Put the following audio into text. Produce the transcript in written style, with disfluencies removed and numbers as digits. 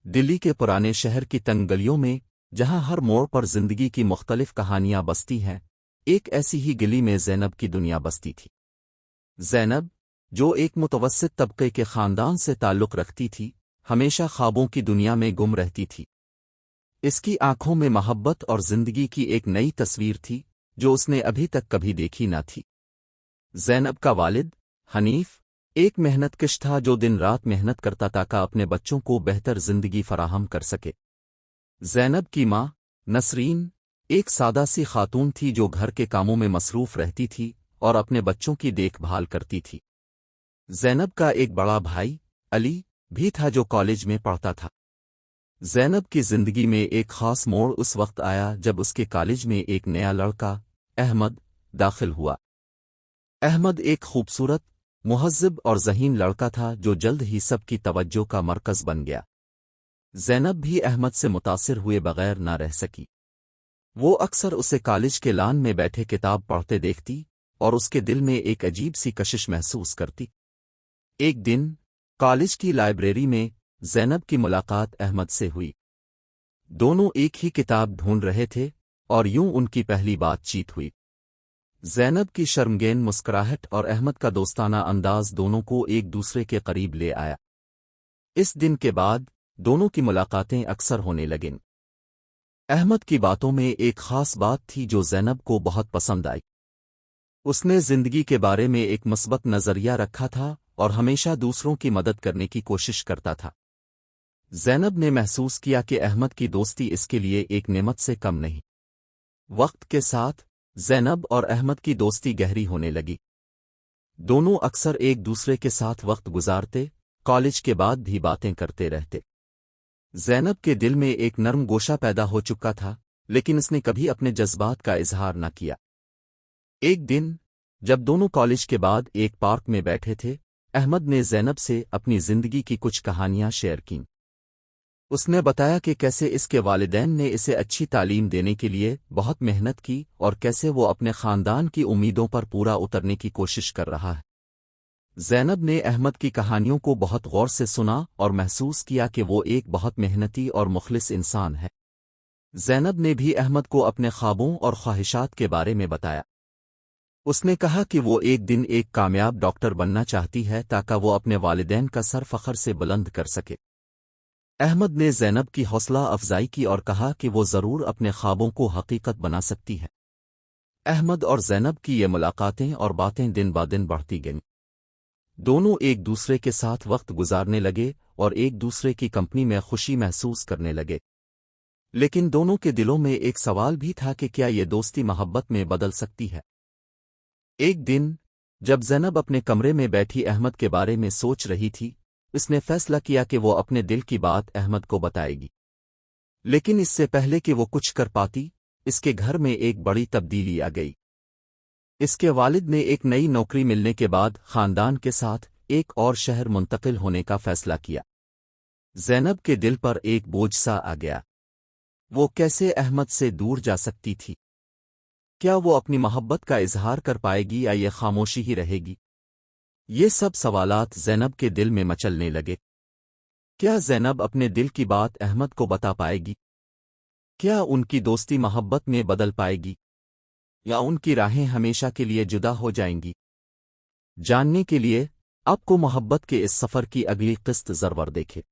دلی کے پرانے شہر کی تنگ گلیوں میں، جہاں ہر موڑ پر زندگی کی مختلف کہانیاں بستی ہیں، ایک ایسی ہی گلی میں زینب کی دنیا بستی تھی۔ زینب، جو ایک متوسط طبقے کے خاندان سے تعلق رکھتی تھی، ہمیشہ خوابوں کی دنیا میں گم رہتی تھی۔ اس کی آنکھوں میں محبت اور زندگی کی ایک نئی تصویر تھی جو اس نے ابھی تک کبھی دیکھی نہ تھی۔ زینب کا والد حنیف ایک محنت کش تھا جو دن رات محنت کرتا تاکہ اپنے بچوں کو بہتر زندگی فراہم کر سکے۔ زینب کی ماں نسرین ایک سادہ سی خاتون تھی جو گھر کے کاموں میں مصروف رہتی تھی اور اپنے بچوں کی دیکھ بھال کرتی تھی۔ زینب کا ایک بڑا بھائی علی بھی تھا جو کالج میں پڑھتا تھا۔ زینب کی زندگی میں ایک خاص موڑ اس وقت آیا جب اس کے کالج میں ایک نیا لڑکا احمد داخل ہوا۔ احمد ایک خوبصورت، مہذب اور ذہین لڑکا تھا جو جلد ہی سب کی توجہ کا مرکز بن گیا۔ زینب بھی احمد سے متاثر ہوئے بغیر نہ رہ سکی۔ وہ اکثر اسے کالج کے لان میں بیٹھے کتاب پڑھتے دیکھتی اور اس کے دل میں ایک عجیب سی کشش محسوس کرتی۔ ایک دن کالج کی لائبریری میں زینب کی ملاقات احمد سے ہوئی۔ دونوں ایک ہی کتاب ڈھونڈ رہے تھے اور یوں ان کی پہلی بات چیت ہوئی۔ زینب کی شرمگین مسکراہٹ اور احمد کا دوستانہ انداز دونوں کو ایک دوسرے کے قریب لے آیا۔ اس دن کے بعد دونوں کی ملاقاتیں اکثر ہونے لگیں۔ احمد کی باتوں میں ایک خاص بات تھی جو زینب کو بہت پسند آئی۔ اس نے زندگی کے بارے میں ایک مثبت نظریہ رکھا تھا اور ہمیشہ دوسروں کی مدد کرنے کی کوشش کرتا تھا۔ زینب نے محسوس کیا کہ احمد کی دوستی اس کے لیے ایک نعمت سے کم نہیں۔ وقت کے ساتھ زینب اور احمد کی دوستی گہری ہونے لگی۔ دونوں اکثر ایک دوسرے کے ساتھ وقت گزارتے، کالج کے بعد بھی باتیں کرتے رہتے۔ زینب کے دل میں ایک نرم گوشہ پیدا ہو چکا تھا، لیکن اس نے کبھی اپنے جذبات کا اظہار نہ کیا۔ ایک دن جب دونوں کالج کے بعد ایک پارک میں بیٹھے تھے، احمد نے زینب سے اپنی زندگی کی کچھ کہانیاں شیئر کیں۔ اس نے بتایا کہ کیسے اس کے والدین نے اسے اچھی تعلیم دینے کے لیے بہت محنت کی اور کیسے وہ اپنے خاندان کی امیدوں پر پورا اترنے کی کوشش کر رہا ہے۔ زینب نے احمد کی کہانیوں کو بہت غور سے سنا اور محسوس کیا کہ وہ ایک بہت محنتی اور مخلص انسان ہے۔ زینب نے بھی احمد کو اپنے خوابوں اور خواہشات کے بارے میں بتایا۔ اس نے کہا کہ وہ ایک دن ایک کامیاب ڈاکٹر بننا چاہتی ہے تاکہ وہ اپنے والدین کا سر فخر سے بلند کر سکے۔ احمد نے زینب کی حوصلہ افزائی کی اور کہا کہ وہ ضرور اپنے خوابوں کو حقیقت بنا سکتی ہے۔ احمد اور زینب کی یہ ملاقاتیں اور باتیں دن بہ دن بڑھتی گئیں۔ دونوں ایک دوسرے کے ساتھ وقت گزارنے لگے اور ایک دوسرے کی کمپنی میں خوشی محسوس کرنے لگے۔ لیکن دونوں کے دلوں میں ایک سوال بھی تھا کہ کیا یہ دوستی محبت میں بدل سکتی ہے؟ ایک دن جب زینب اپنے کمرے میں بیٹھی احمد کے بارے میں سوچ رہی تھی، اس نے فیصلہ کیا کہ وہ اپنے دل کی بات احمد کو بتائے گی۔ لیکن اس سے پہلے کہ وہ کچھ کر پاتی، اس کے گھر میں ایک بڑی تبدیلی آ گئی۔ اس کے والد نے ایک نئی نوکری ملنے کے بعد خاندان کے ساتھ ایک اور شہر منتقل ہونے کا فیصلہ کیا۔ زینب کے دل پر ایک بوجھ سا آ گیا۔ وہ کیسے احمد سے دور جا سکتی تھی؟ کیا وہ اپنی محبت کا اظہار کر پائے گی یا یہ خاموشی ہی رہے گی؟ یہ سب سوالات زینب کے دل میں مچلنے لگے۔ کیا زینب اپنے دل کی بات احمد کو بتا پائے گی؟ کیا ان کی دوستی محبت میں بدل پائے گی؟ یا ان کی راہیں ہمیشہ کے لیے جدا ہو جائیں گی؟ جاننے کے لیے آپ کو محبت کے اس سفر کی اگلی قسط ضرور دیکھے۔